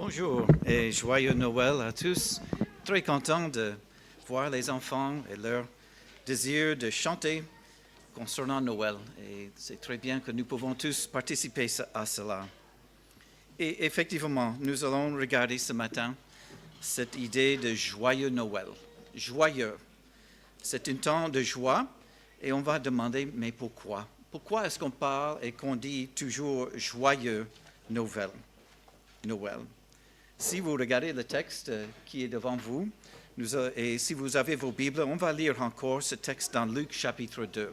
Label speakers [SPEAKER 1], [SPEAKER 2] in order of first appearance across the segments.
[SPEAKER 1] Bonjour et joyeux Noël à tous. Très content de voir les enfants et leur désir de chanter concernant Noël. Et c'est très bien que nous pouvons tous participer à cela. Et effectivement, nous allons regarder ce matin cette idée de joyeux Noël. Joyeux. C'est un temps de joie et on va demander, mais pourquoi? Pourquoi est-ce qu'on parle et qu'on dit toujours joyeux Noël? Si vous regardez le texte qui est devant vous, et si vous avez vos Bibles, on va lire encore ce texte dans Luc chapitre 2.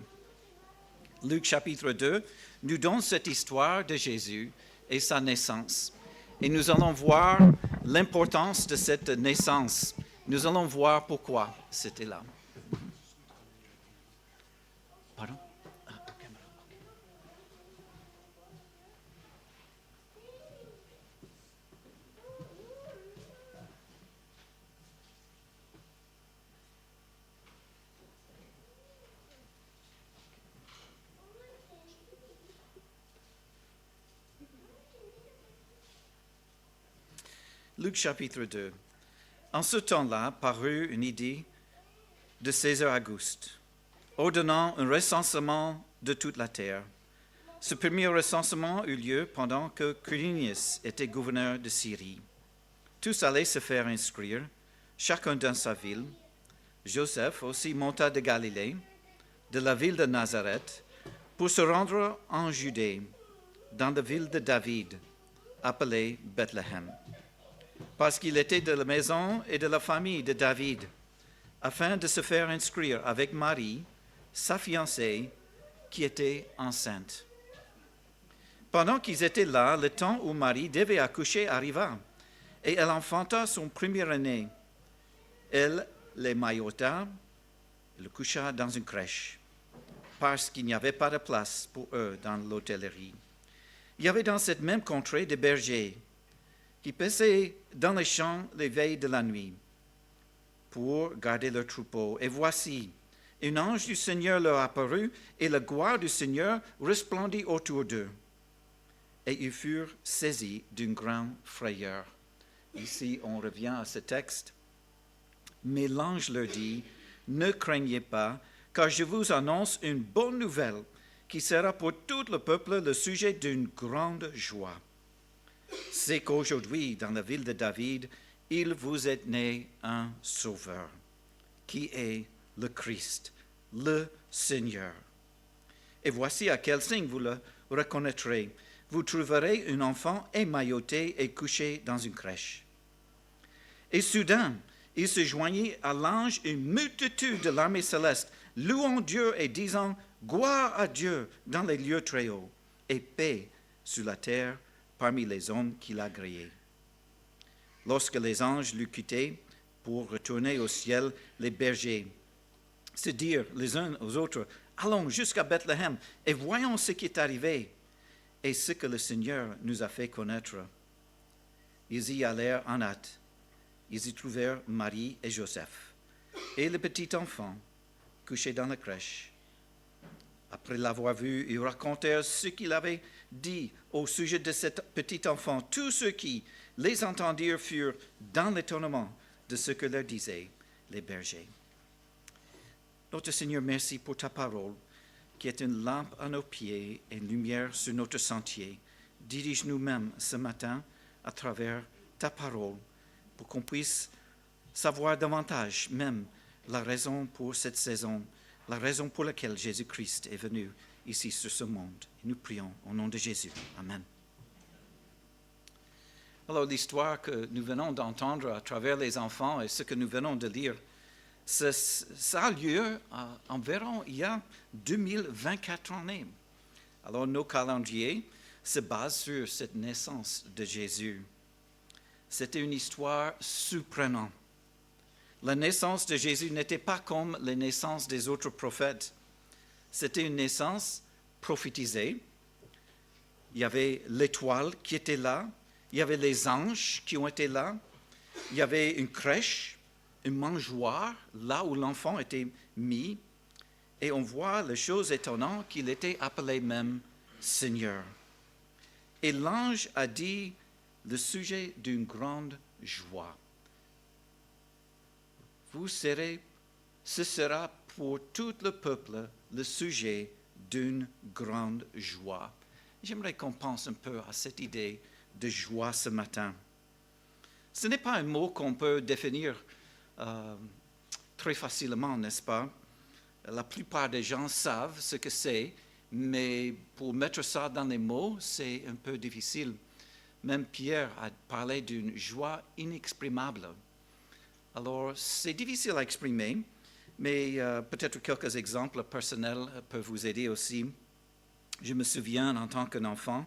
[SPEAKER 1] Luc chapitre 2 nous donne cette histoire de Jésus et sa naissance. Et nous allons voir l'importance de cette naissance. Nous allons voir pourquoi c'était là. Pardon? Luc chapitre 2. En ce temps-là parut une idée de César Auguste, ordonnant un recensement de toute la terre. Ce premier recensement eut lieu pendant que Quirinius était gouverneur de Syrie. Tous allaient se faire inscrire, chacun dans sa ville. Joseph aussi monta de Galilée, de la ville de Nazareth, pour se rendre en Judée, dans la ville de David, appelée Bethléem, parce qu'il était de la maison et de la famille de David, afin de se faire inscrire avec Marie, sa fiancée, qui était enceinte. Pendant qu'ils étaient là, le temps où Marie devait accoucher arriva, et elle enfanta son premier-né. Elle l'émaillota, le coucha dans une crèche, parce qu'il n'y avait pas de place pour eux dans l'hôtellerie. Il y avait dans cette même contrée des bergers qui paissaient dans les champs les veilles de la nuit pour garder leurs troupeaux. Et voici, un ange du Seigneur leur apparut, et la gloire du Seigneur resplendit autour d'eux. Et ils furent saisis d'une grande frayeur. Ici, on revient à ce texte. Mais l'ange leur dit, « Ne craignez pas, car je vous annonce une bonne nouvelle qui sera pour tout le peuple le sujet d'une grande joie. C'est qu'aujourd'hui, dans la ville de David, il vous est né un sauveur, qui est le Christ, le Seigneur. Et voici à quel signe vous le reconnaîtrez. Vous trouverez un enfant émailloté et couché dans une crèche. » Et soudain, il se joignit à l'ange une multitude de l'armée céleste, louant Dieu et disant « Gloire à Dieu dans les lieux très hauts, et paix sur la terre parmi les hommes qu'il a agréés. » Lorsque les anges l'eurent quitté pour retourner au ciel, les bergers se dirent les uns aux autres, « Allons jusqu'à Bethléem et voyons ce qui est arrivé et ce que le Seigneur nous a fait connaître. » Ils y allèrent en hâte. Ils y trouvèrent Marie et Joseph et le petit enfant couché dans la crèche. Après l'avoir vu, ils racontèrent ce qu'il avait dit au sujet de cet petit enfant. Tous ceux qui les entendirent furent dans l'étonnement de ce que leur disaient les bergers. Notre Seigneur, merci pour ta parole, qui est une lampe à nos pieds et une lumière sur notre sentier. Dirige-nous même ce matin à travers ta parole, pour qu'on puisse savoir davantage même la raison pour cette saison, la raison pour laquelle Jésus-Christ est venu ici sur ce monde. Et nous prions au nom de Jésus. Amen. Alors l'histoire que nous venons d'entendre à travers les enfants et ce que nous venons de lire, ça a lieu environ il y a 2024 années. Alors nos calendriers se basent sur cette naissance de Jésus. C'était une histoire surprenante. La naissance de Jésus n'était pas comme les naissances des autres prophètes. C'était une naissance prophétisée. Il y avait l'étoile qui était là. Il y avait les anges qui ont été là. Il y avait une crèche, un mangeoire, là où l'enfant était mis. Et on voit la chose étonnante qu'il était appelé même Seigneur. Et l'ange a dit le sujet d'une grande joie. Ce sera pour tout le peuple le sujet d'une grande joie. J'aimerais qu'on pense un peu à cette idée de joie ce matin. Ce n'est pas un mot qu'on peut définir très facilement, n'est-ce pas? La plupart des gens savent ce que c'est, mais pour mettre ça dans les mots, c'est un peu difficile. Même Pierre a parlé d'une joie inexprimable. Alors, c'est difficile à exprimer, mais peut-être quelques exemples personnels peuvent vous aider aussi. Je me souviens, en tant qu'enfant,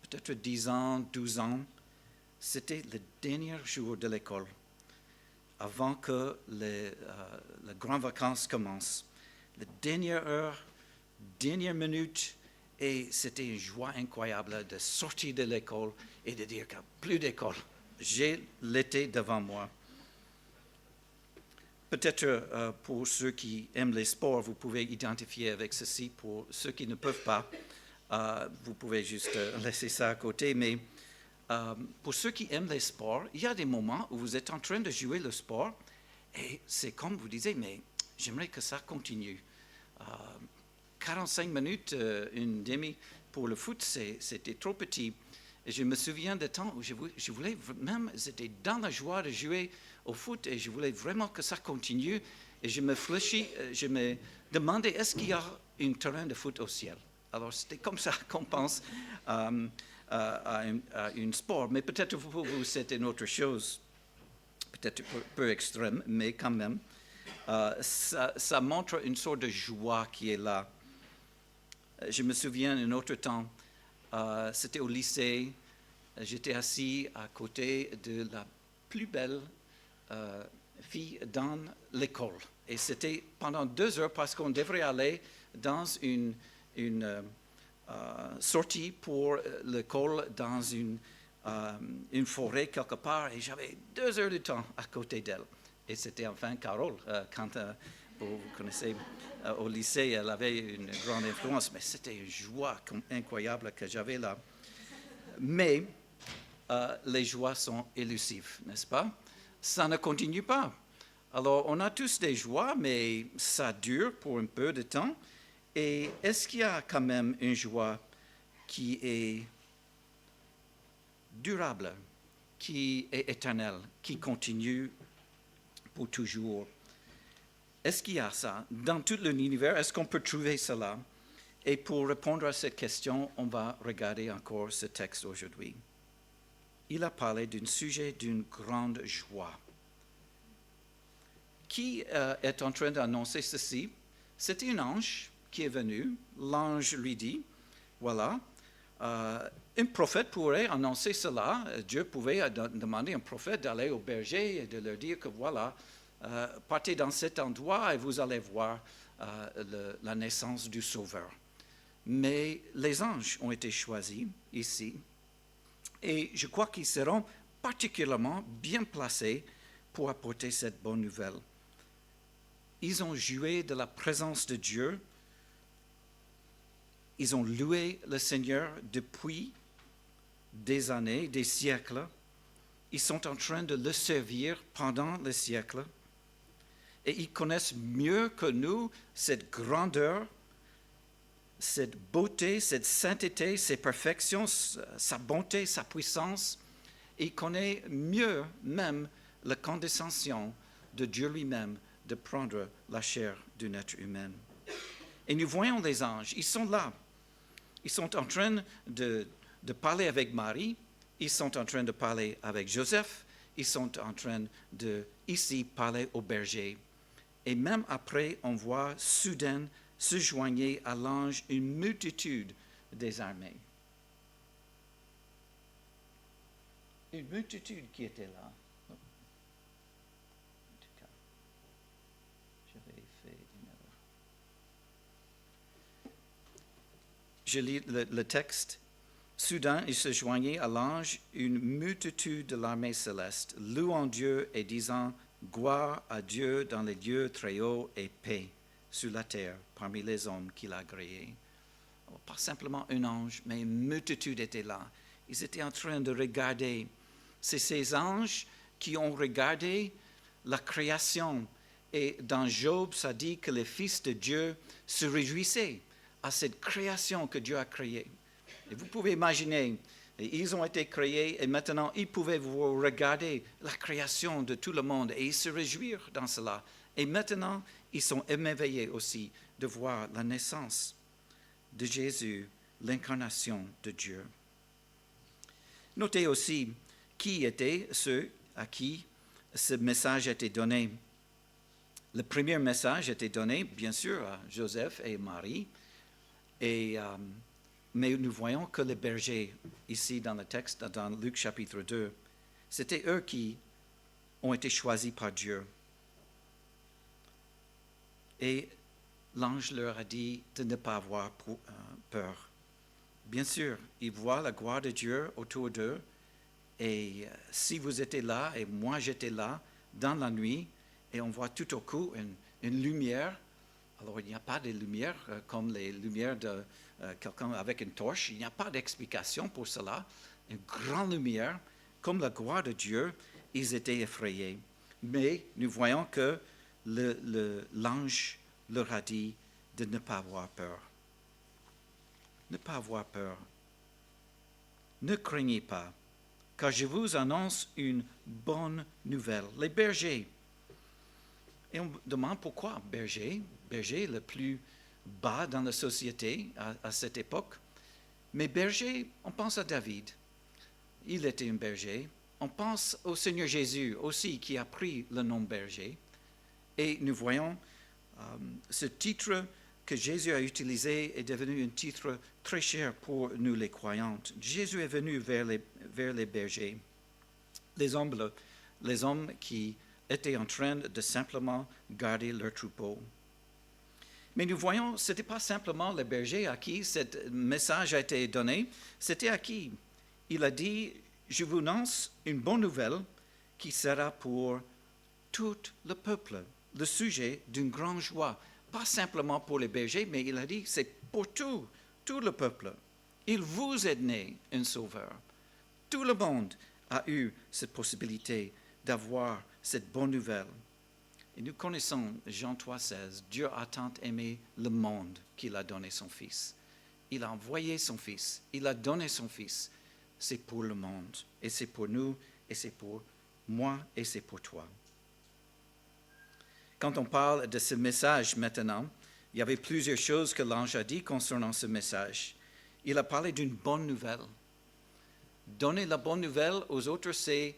[SPEAKER 1] peut-être 10 ans, 12 ans, c'était le dernier jour de l'école, avant que les grandes vacances commencent. La dernière heure, dernière minute, et c'était une joie incroyable de sortir de l'école et de dire qu'il n'y a plus d'école. J'ai l'été devant moi. Peut-être pour ceux qui aiment les sports, vous pouvez identifier avec ceci. Pour ceux qui ne peuvent pas, vous pouvez juste laisser ça à côté. Mais pour ceux qui aiment les sports, il y a des moments où vous êtes en train de jouer le sport et c'est comme vous disiez, mais j'aimerais que ça continue. 45 minutes, une demi pour le foot, c'était trop petit. Et je me souviens de temps où je voulais même, j'étais dans la joie de jouer au foot et je voulais vraiment que ça continue. Et je me demandais, est-ce qu'il y a un terrain de foot au ciel? Alors c'était comme ça qu'on pense à un sport. Mais peut-être pour vous, c'est une autre chose, peut-être un peu extrême, mais quand même, ça montre une sorte de joie qui est là. Je me souviens un autre temps, c'était au lycée, j'étais assis à côté de la plus belle fille dans l'école. Et c'était pendant 2 heures parce qu'on devrait aller dans une sortie pour l'école dans une forêt quelque part. Et j'avais 2 heures de temps à côté d'elle. Et c'était enfin Carole, quand vous connaissez, au lycée, elle avait une grande influence, mais c'était une joie incroyable que j'avais là. Mais les joies sont élusives, n'est-ce pas? Ça ne continue pas. Alors, on a tous des joies, mais ça dure pour un peu de temps. Et est-ce qu'il y a quand même une joie qui est durable, qui est éternelle, qui continue pour toujours? Est-ce qu'il y a ça dans tout l'univers? Est-ce qu'on peut trouver cela? Et pour répondre à cette question, on va regarder encore ce texte aujourd'hui. Il a parlé d'un sujet d'une grande joie. Qui est en train d'annoncer ceci? C'était un ange qui est venu. L'ange lui dit, voilà, un prophète pourrait annoncer cela. Dieu pouvait demander à un prophète d'aller au berger et de leur dire que voilà, partez dans cet endroit et vous allez voir la naissance du Sauveur. Mais les anges ont été choisis ici et je crois qu'ils seront particulièrement bien placés pour apporter cette bonne nouvelle. Ils ont joué de la présence de Dieu. Ils ont loué le Seigneur depuis des années, des siècles. Ils sont en train de le servir pendant les siècles. Et ils connaissent mieux que nous cette grandeur, cette beauté, cette sainteté, ses perfections, sa bonté, sa puissance. Et ils connaissent mieux même la condescension de Dieu lui-même de prendre la chair d'un être humain. Et nous voyons les anges, ils sont là. Ils sont en train de parler avec Marie, ils sont en train de parler avec Joseph, ils sont en train de, ici, parler au berger. Et même après, on voit soudain se joigner à l'ange une multitude des armées. Une multitude qui était là. J'avais fait une erreur. Je lis le texte. Soudain, il se joignait à l'ange une multitude de l'armée céleste, louant Dieu et disant « Gloire à Dieu dans les lieux très hauts et paix sur la terre parmi les hommes qu'il a créés. » Pas simplement un ange, mais une multitude était là. Ils étaient en train de regarder. C'est ces anges qui ont regardé la création. Et dans Job, ça dit que les fils de Dieu se réjouissaient à cette création que Dieu a créée. Et vous pouvez imaginer, ils ont été créés et maintenant ils pouvaient vous regarder la création de tout le monde et ils se réjouir dans cela. Et maintenant, ils sont émerveillés aussi de voir la naissance de Jésus, l'incarnation de Dieu. Notez aussi qui étaient ceux à qui ce message a été donné. Le premier message a été donné, bien sûr, à Joseph et Marie, mais nous voyons que les bergers, ici dans le texte, dans Luc chapitre 2, c'était eux qui ont été choisis par Dieu. Et l'ange leur a dit de ne pas avoir peur. Bien sûr, ils voient la gloire de Dieu autour d'eux, et si vous étiez là, et moi j'étais là, dans la nuit, et on voit tout au coup une lumière. Alors, il n'y a pas de lumière comme les lumières de quelqu'un avec une torche. Il n'y a pas d'explication pour cela. Une grande lumière, comme la gloire de Dieu, ils étaient effrayés. Mais nous voyons que l'ange leur a dit de ne pas avoir peur. Ne pas avoir peur. Ne craignez pas, car je vous annonce une bonne nouvelle. Les bergers. Et on demande pourquoi berger le plus bas dans la société à cette époque. Mais berger, on pense à David. Il était un berger. On pense au Seigneur Jésus aussi qui a pris le nom berger. Et nous voyons ce titre que Jésus a utilisé est devenu un titre très cher pour nous les croyantes. Jésus est venu vers les bergers, les hommes qui étaient en train de simplement garder leur troupeau. Mais nous voyons, ce n'était pas simplement les bergers à qui ce message a été donné, c'était à qui il a dit, je vous annonce une bonne nouvelle qui sera pour tout le peuple, le sujet d'une grande joie. Pas simplement pour les bergers, mais il a dit, c'est pour tout le peuple. Il vous est né un sauveur. Tout le monde a eu cette possibilité d'avoir cette bonne nouvelle. Et nous connaissons Jean 3,16. Dieu a tant aimé le monde qu'il a donné son Fils. Il a envoyé son Fils. Il a donné son Fils. C'est pour le monde. Et c'est pour nous. Et c'est pour moi. Et c'est pour toi. Quand on parle de ce message maintenant, il y avait plusieurs choses que l'ange a dit concernant ce message. Il a parlé d'une bonne nouvelle. Donner la bonne nouvelle aux autres, c'est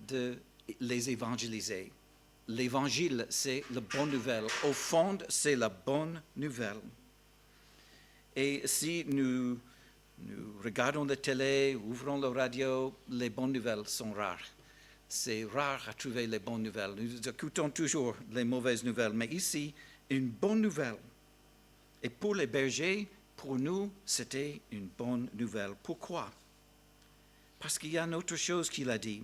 [SPEAKER 1] de les évangéliser. L'évangile, c'est la bonne nouvelle. Au fond, c'est la bonne nouvelle. Et si nous regardons la télé, ouvrons la radio, les bonnes nouvelles sont rares. C'est rare à trouver les bonnes nouvelles. Nous écoutons toujours les mauvaises nouvelles. Mais ici, une bonne nouvelle. Et pour les bergers, pour nous, c'était une bonne nouvelle. Pourquoi? Parce qu'il y a une autre chose qu'il a dit.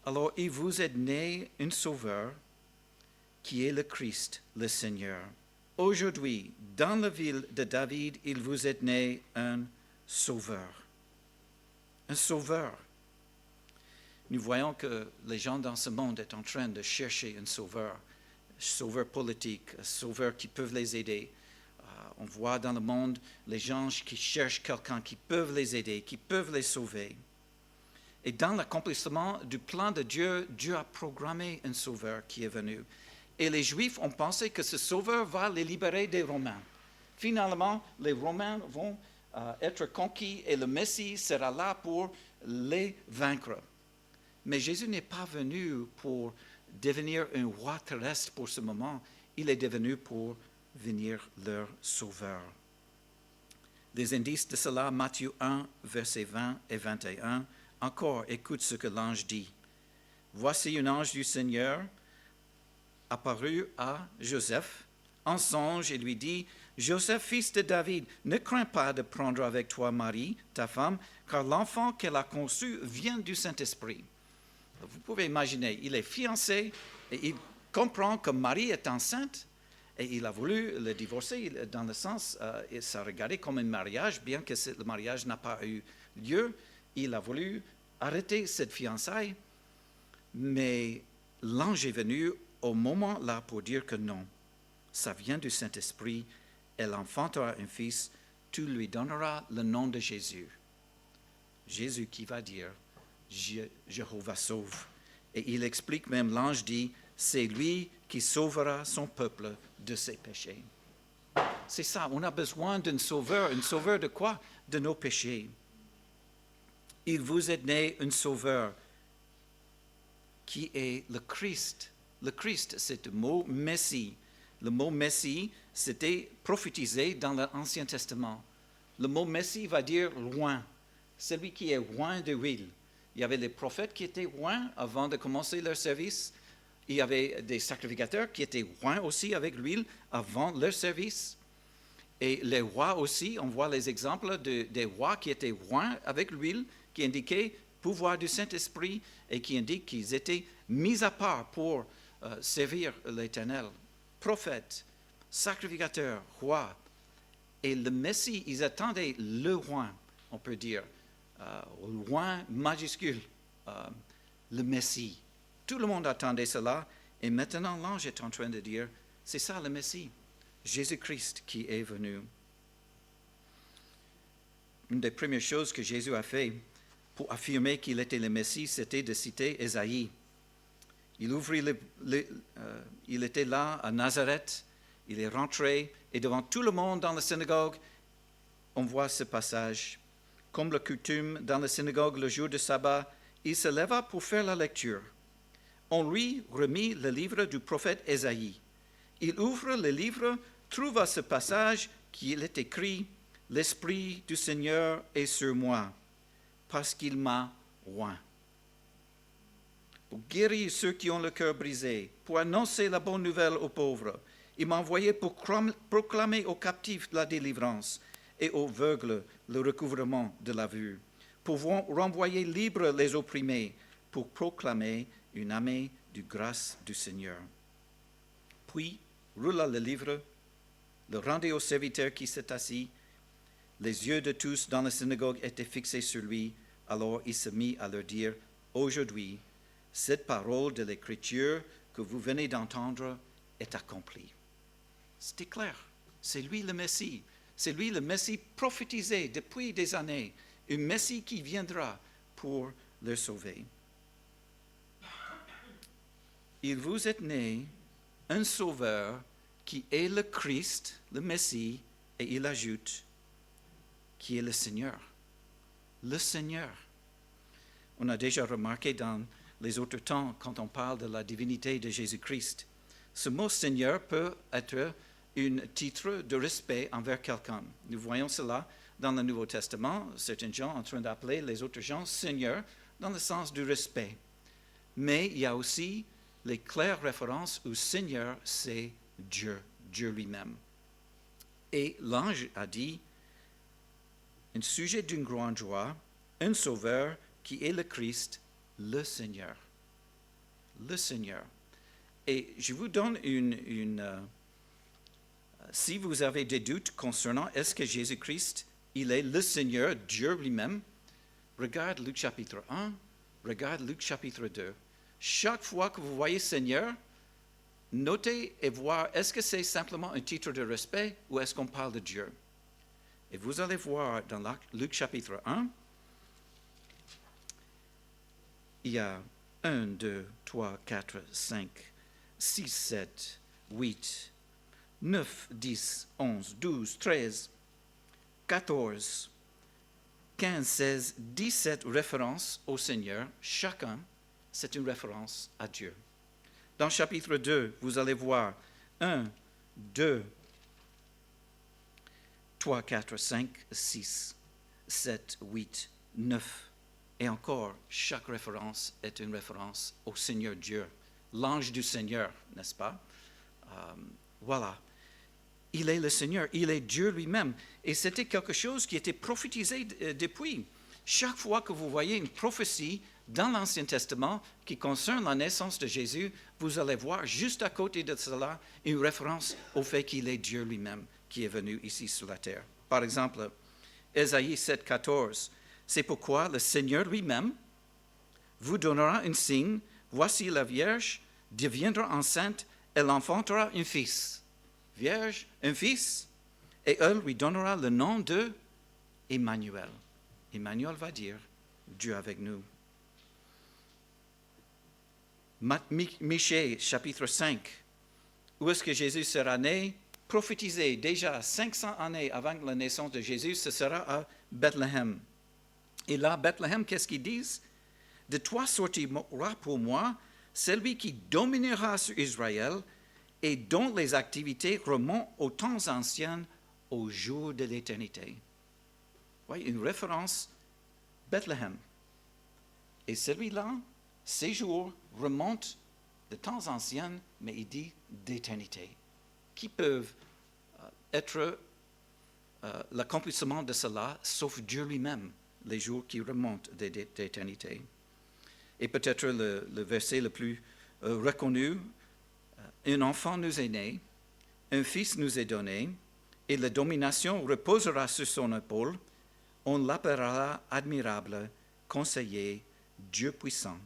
[SPEAKER 1] Alors, il vous est né un sauveur qui est le Christ, le Seigneur. Aujourd'hui, dans la ville de David, il vous est né un sauveur. Un sauveur. Nous voyons que les gens dans ce monde sont en train de chercher un sauveur politique, un sauveur qui peut les aider. On voit dans le monde les gens qui cherchent quelqu'un qui peut les aider, qui peut les sauver. Et dans l'accomplissement du plan de Dieu, Dieu a programmé un sauveur qui est venu. Et les Juifs ont pensé que ce sauveur va les libérer des Romains. Finalement, les Romains vont être conquis et le Messie sera là pour les vaincre. Mais Jésus n'est pas venu pour devenir un roi terrestre pour ce moment. Il est devenu pour venir leur sauveur. Les indices de cela, Matthieu 1, versets 20 et 21. Encore, écoute ce que l'ange dit. Voici un ange du Seigneur apparu à Joseph en songe et lui dit, Joseph, fils de David, ne crains pas de prendre avec toi Marie, ta femme, car l'enfant qu'elle a conçu vient du Saint-Esprit. Vous pouvez imaginer, il est fiancé et il comprend que Marie est enceinte Et il a voulu le divorcer dans le sens, et ça regardait comme un mariage, bien que le mariage n'a pas eu lieu. Il a voulu arrêter cette fiançaille, mais l'ange est venu au moment là pour dire que non, ça vient du Saint-Esprit, elle enfantera un fils, tu lui donneras le nom de Jésus. Jésus qui va dire, Jéhovah sauve. Et il explique même, l'ange dit, c'est lui qui sauvera son peuple de ses péchés. C'est ça, on a besoin d'un sauveur. Un sauveur de quoi? De nos péchés. Il vous est né un sauveur qui est le Christ. Le Christ, c'est le mot Messie. Le mot Messie, c'était prophétisé dans l'Ancien Testament. Le mot Messie va dire loin. Celui qui est loin de l'huile. Il y avait les prophètes qui étaient loin avant de commencer leur service. Il y avait des sacrificateurs qui étaient loin aussi avec l'huile avant leur service. Et les rois aussi, on voit les exemples des rois qui étaient loin avec l'huile, qui indiquaient pouvoir du Saint-Esprit et qui indiquent qu'ils étaient mis à part pour servir l'Éternel. Prophètes, sacrificateurs, rois. Et le Messie, ils attendaient le roi, on peut dire, loin majuscule, le Messie. Tout le monde attendait cela, et maintenant l'ange est en train de dire, c'est ça le Messie, Jésus-Christ qui est venu. Une des premières choses que Jésus a fait pour affirmer qu'il était le Messie, c'était de citer Ésaïe. Il était là à Nazareth, il est rentré, et devant tout le monde dans la synagogue, on voit ce passage. Comme le coutume dans la synagogue le jour de sabbat, il se leva pour faire la lecture. On lui remit le livre du prophète Ésaïe. Il ouvre le livre, trouve à ce passage qu'il est écrit « L'Esprit du Seigneur est sur moi, parce qu'il m'a oint. Pour guérir ceux qui ont le cœur brisé, pour annoncer la bonne nouvelle aux pauvres. Il m'a envoyé pour proclamer aux captifs la délivrance et aux aveugles le recouvrement de la vue, pour renvoyer libres les opprimés, pour proclamer une année de grâce du Seigneur. Puis, roula le livre, le rendit au serviteur qui s'est assis. Les yeux de tous dans la synagogue étaient fixés sur lui. Alors il se mit à leur dire, « Aujourd'hui, cette parole de l'Écriture que vous venez d'entendre est accomplie. » C'était clair. C'est lui le Messie. C'est lui le Messie prophétisé depuis des années. Un Messie qui viendra pour le sauver. Il vous est né un sauveur qui est le Christ, le Messie, et il ajoute, qui est le Seigneur. Le Seigneur. On a déjà remarqué dans les autres temps, quand on parle de la divinité de Jésus-Christ, ce mot Seigneur peut être un titre de respect envers quelqu'un. Nous voyons cela dans le Nouveau Testament, certains gens en train d'appeler les autres gens Seigneur dans le sens du respect. Mais il y a aussi les claires références où Seigneur, c'est Dieu, Dieu lui-même. Et l'ange a dit, un sujet d'une grande joie, un sauveur qui est le Christ, le Seigneur. Le Seigneur. Et je vous donne si vous avez des doutes concernant est-ce que Jésus-Christ, il est le Seigneur, Dieu lui-même, regarde Luc chapitre 1, regarde Luc chapitre 2. Chaque fois que vous voyez Seigneur, notez et voir est-ce que c'est simplement un titre de respect ou est-ce qu'on parle de Dieu. Et vous allez voir dans Luc chapitre 1, il y a 1, 2, 3, 4, 5, 6, 7, 8, 9, 10, 11, 12, 13, 14, 15, 16, 17 références au Seigneur. Chacun, c'est une référence à Dieu. Dans chapitre 2, vous allez voir 1, 2, 3, 4, 5, 6, 7, 8, 9. Et encore, chaque référence est une référence au Seigneur Dieu, l'ange du Seigneur, n'est-ce pas? Voilà. Il est le Seigneur, il est Dieu lui-même. Et c'était quelque chose qui était prophétisé depuis. Chaque fois que vous voyez une prophétie dans l'Ancien Testament qui concerne la naissance de Jésus, vous allez voir juste à côté de cela une référence au fait qu'il est Dieu lui-même qui est venu ici sur la terre. Par exemple, Ésaïe 7,14, c'est pourquoi le Seigneur lui-même vous donnera un signe, voici la Vierge deviendra enceinte, elle enfantera un fils. Vierge, un fils, et elle lui donnera le nom de Emmanuel. Emmanuel va dire Dieu avec nous. Michée, chapitre 5, où est-ce que Jésus sera né? Prophétisé déjà 500 années avant la naissance de Jésus, ce sera à Bethléem. Et là, Bethléem, qu'est-ce qu'ils disent? De toi sortira pour moi celui qui dominera sur Israël et dont les activités remontent aux temps anciens, au jour de l'éternité. Voyez, une référence, Bethléem. Et celui-là, ses jours remontent de temps anciens, mais il dit d'éternité, qui peuvent être l'accomplissement de cela, sauf Dieu lui-même, les jours qui remontent d'éternité. Et peut-être le verset le plus reconnu, un enfant nous est né, un fils nous est donné, et la domination reposera sur son épaule. On l'appellera admirable, conseiller, Dieu puissant,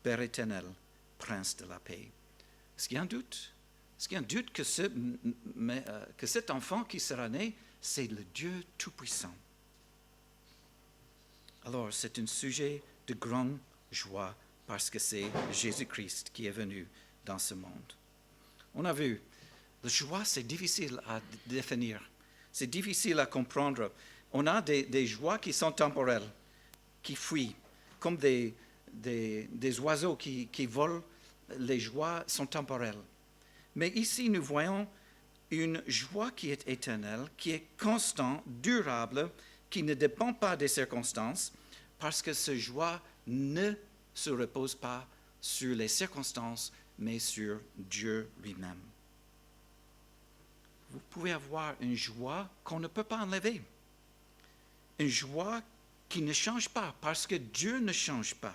[SPEAKER 1] Père éternel, Prince de la paix. Est-ce qu'il y a un doute? Est-ce qu'il y a un doute que cet enfant qui sera né, c'est le Dieu Tout-Puissant? Alors, c'est un sujet de grande joie parce que c'est Jésus-Christ qui est venu dans ce monde. On a vu, la joie, c'est difficile à définir, c'est difficile à comprendre. On a des joies qui sont temporelles, qui fuient, comme des oiseaux qui volent, les joies sont temporelles. Mais ici, nous voyons une joie qui est éternelle, qui est constante, durable, qui ne dépend pas des circonstances, parce que cette joie ne se repose pas sur les circonstances, mais sur Dieu lui-même. Vous pouvez avoir une joie qu'on ne peut pas enlever. Une joie qui ne change pas, parce que Dieu ne change pas.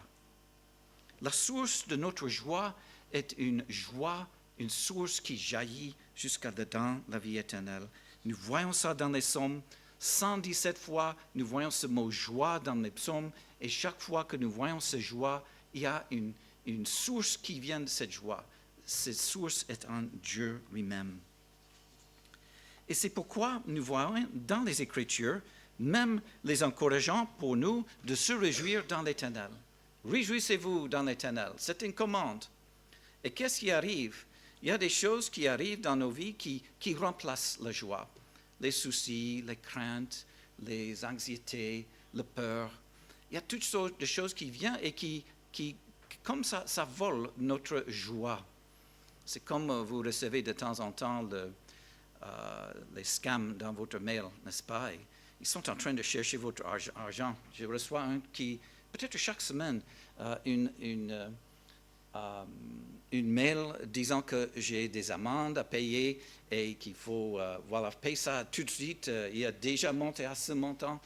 [SPEAKER 1] La source de notre joie est une joie, une source qui jaillit jusqu'à dedans la vie éternelle. Nous voyons ça dans les psaumes. 117 fois, nous voyons ce mot joie dans les psaumes, et chaque fois que nous voyons cette joie, il y a une source qui vient de cette joie. Cette source est en Dieu lui-même. Et c'est pourquoi nous voyons dans les Écritures, même les encourageant pour nous de se réjouir dans l'Éternel. Réjouissez-vous dans l'Éternel. C'est une commande. Et qu'est-ce qui arrive? Il y a des choses qui arrivent dans nos vies qui remplacent la joie. Les soucis, les craintes, les anxiétés, la peur. Il y a toutes sortes de choses qui viennent et qui comme ça vole notre joie. C'est comme vous recevez de temps en temps les scams dans votre mail, n'est-ce pas? Et ils sont en train de chercher votre argent. Je reçois un qui, peut-être chaque semaine, une mail disant que j'ai des amendes à payer et qu'il faut payer ça tout de suite. Il a déjà monté à ce montant.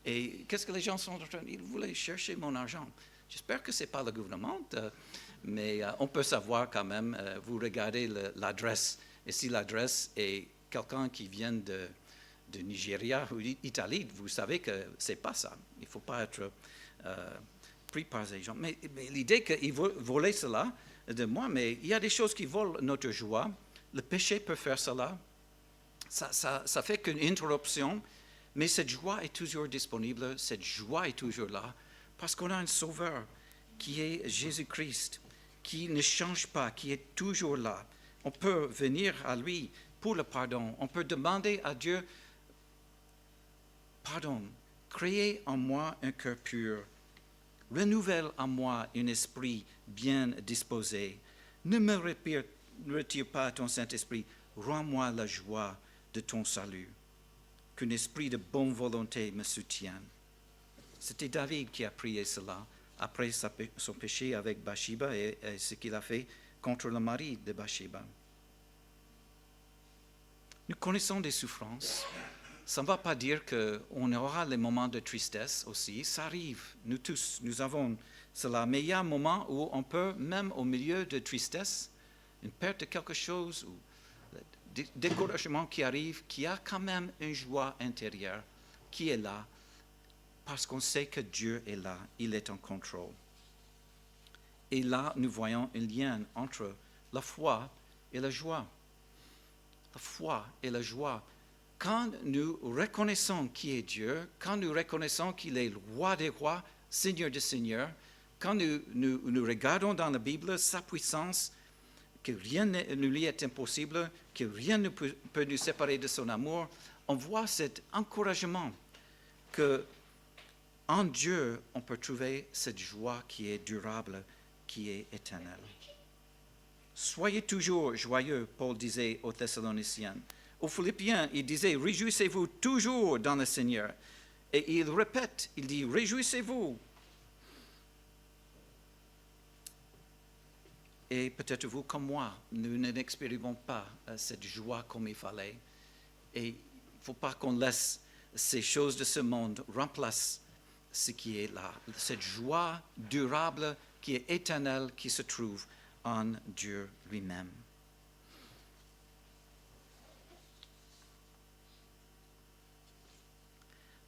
[SPEAKER 1] Et qu'est-ce que les gens sont en train de dire? Ils voulaient chercher mon argent. J'espère que ce n'est pas le gouvernement, mais on peut savoir quand même. Vous regardez l'adresse. Et si l'adresse est quelqu'un qui vient de Nigeria ou d'Italie, vous savez que ce n'est pas ça. Il ne faut pas être pris par ces gens. Mais l'idée qu'ils volaient cela de moi, mais il y a des choses qui volent notre joie. Le péché peut faire cela. Ça fait qu'une interruption, mais cette joie est toujours disponible, cette joie est toujours là, parce qu'on a un sauveur qui est Jésus-Christ, qui ne change pas, qui est toujours là. On peut venir à lui pour le pardon. On peut demander à Dieu, pardon, créez en moi un cœur pur. Renouvelle en moi un esprit bien disposé. Ne me retire pas ton Saint-Esprit. Rends-moi la joie de ton salut. Qu'un esprit de bonne volonté me soutienne. C'était David qui a prié cela après son péché avec Bathsheba et ce qu'il a fait contre le mari de Bathsheba. Nous connaissons des souffrances. Ça ne va pas dire qu'on aura les moments de tristesse aussi. Ça arrive. Nous tous, nous avons cela. Mais il y a un moment où on peut, même au milieu de tristesse, une perte de quelque chose ou le découragement qui arrive, qu'il y a quand même une joie intérieure qui est là parce qu'on sait que Dieu est là. Il est en contrôle. Et là, nous voyons un lien entre la foi et la joie. La foi et la joie. Quand nous reconnaissons qui est Dieu, quand nous reconnaissons qu'il est le roi des rois, Seigneur des seigneurs, quand nous regardons dans la Bible sa puissance, que rien ne lui est impossible, que rien ne peut nous séparer de son amour, on voit cet encouragement que en Dieu, on peut trouver cette joie qui est durable, qui est éternelle. Soyez toujours joyeux, Paul disait aux Thessaloniciens. Aux Philippiens, il disait, réjouissez-vous toujours dans le Seigneur. Et il répète, il dit, réjouissez-vous. Et peut-être vous comme moi, nous n'expérimentons pas cette joie comme il fallait. Et il ne faut pas qu'on laisse ces choses de ce monde remplacer ce qui est là. Cette joie durable qui est éternelle, qui se trouve en Dieu lui-même.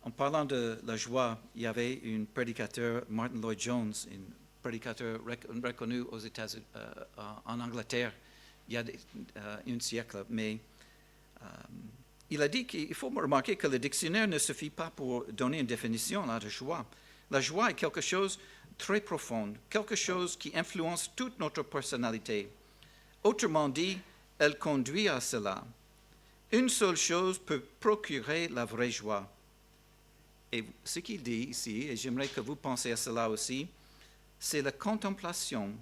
[SPEAKER 1] En parlant de la joie, il y avait un prédicateur, Martin Lloyd-Jones, un prédicateur reconnu aux États-Unis, en Angleterre, il y a un siècle, mais il a dit qu'il faut remarquer que le dictionnaire ne suffit pas pour donner une définition à la joie. La joie est quelque chose de très profond, quelque chose qui influence toute notre personnalité. Autrement dit, elle conduit à cela. Une seule chose peut procurer la vraie joie. Et ce qu'il dit ici, et j'aimerais que vous pensiez à cela aussi, c'est la contemplation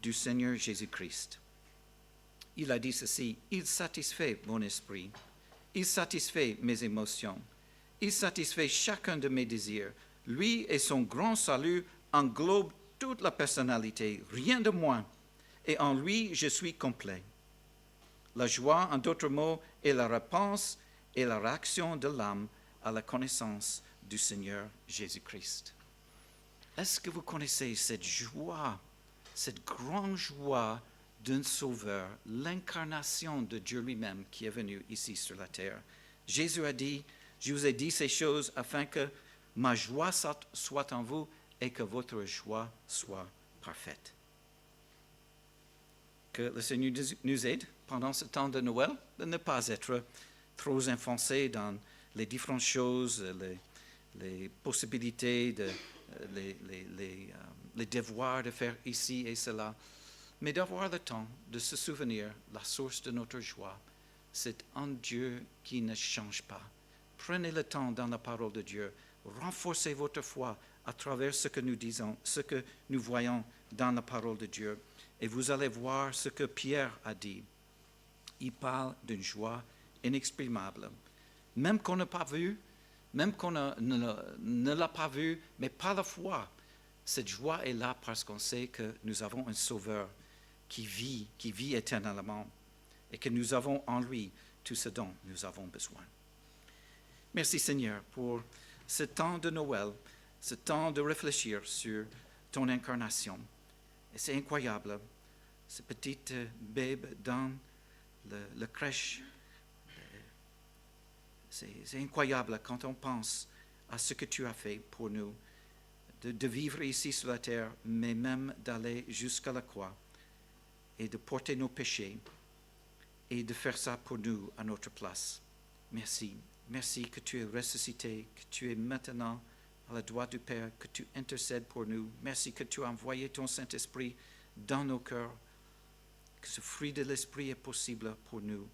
[SPEAKER 1] du Seigneur Jésus-Christ. Il a dit ceci, « Il satisfait mon esprit, il satisfait mes émotions, il satisfait chacun de mes désirs. Lui et son grand salut englobent toute la personnalité, rien de moins, et en lui je suis complet. » La joie, en d'autres mots, est la réponse et la réaction de l'âme à la connaissance du Seigneur Jésus-Christ. Est-ce que vous connaissez cette joie, cette grande joie d'un Sauveur, l'incarnation de Dieu lui-même qui est venu ici sur la terre? Jésus a dit, je vous ai dit ces choses afin que ma joie soit en vous et que votre joie soit parfaite. Que le Seigneur nous aide pendant ce temps de Noël de ne pas être trop enfoncés dans les différentes choses, les possibilités, les devoirs de faire ici et cela, mais d'avoir le temps de se souvenir, la source de notre joie, c'est un Dieu qui ne change pas. Prenez le temps dans la parole de Dieu, renforcez votre foi à travers ce que nous disons, ce que nous voyons dans la parole de Dieu, et vous allez voir ce que Pierre a dit. Il parle d'une joie inexprimable. Même qu'on n'a pas vu, même qu'on ne l'a pas vu, mais par la foi, cette joie est là parce qu'on sait que nous avons un Sauveur qui vit éternellement, et que nous avons en lui tout ce dont nous avons besoin. Merci Seigneur pour ce temps de Noël, ce temps de réfléchir sur ton incarnation. Et c'est incroyable, ce petit bébé dans le crèche. C'est incroyable quand on pense à ce que tu as fait pour nous, de vivre ici sur la terre, mais même d'aller jusqu'à la croix et de porter nos péchés et de faire ça pour nous à notre place. Merci. Merci que tu es ressuscité, que tu es maintenant à la droite du Père, que tu intercèdes pour nous. Merci que tu as envoyé ton Saint-Esprit dans nos cœurs, que ce fruit de l'Esprit est possible pour nous.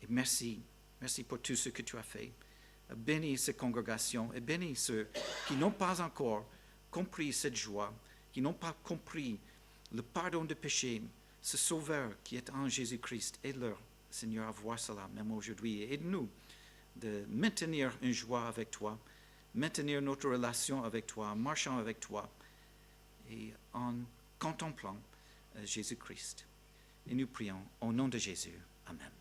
[SPEAKER 1] Et merci pour tout ce que tu as fait. Bénis ces congrégations et bénis ceux qui n'ont pas encore compris cette joie, qui n'ont pas compris le pardon de péché, ce Sauveur qui est en Jésus-Christ. Aide-leur, Seigneur, à voir cela même aujourd'hui. Aide-nous de maintenir une joie avec toi, maintenir notre relation avec toi, en marchant avec toi et en contemplant Jésus-Christ. Et nous prions au nom de Jésus. Amen.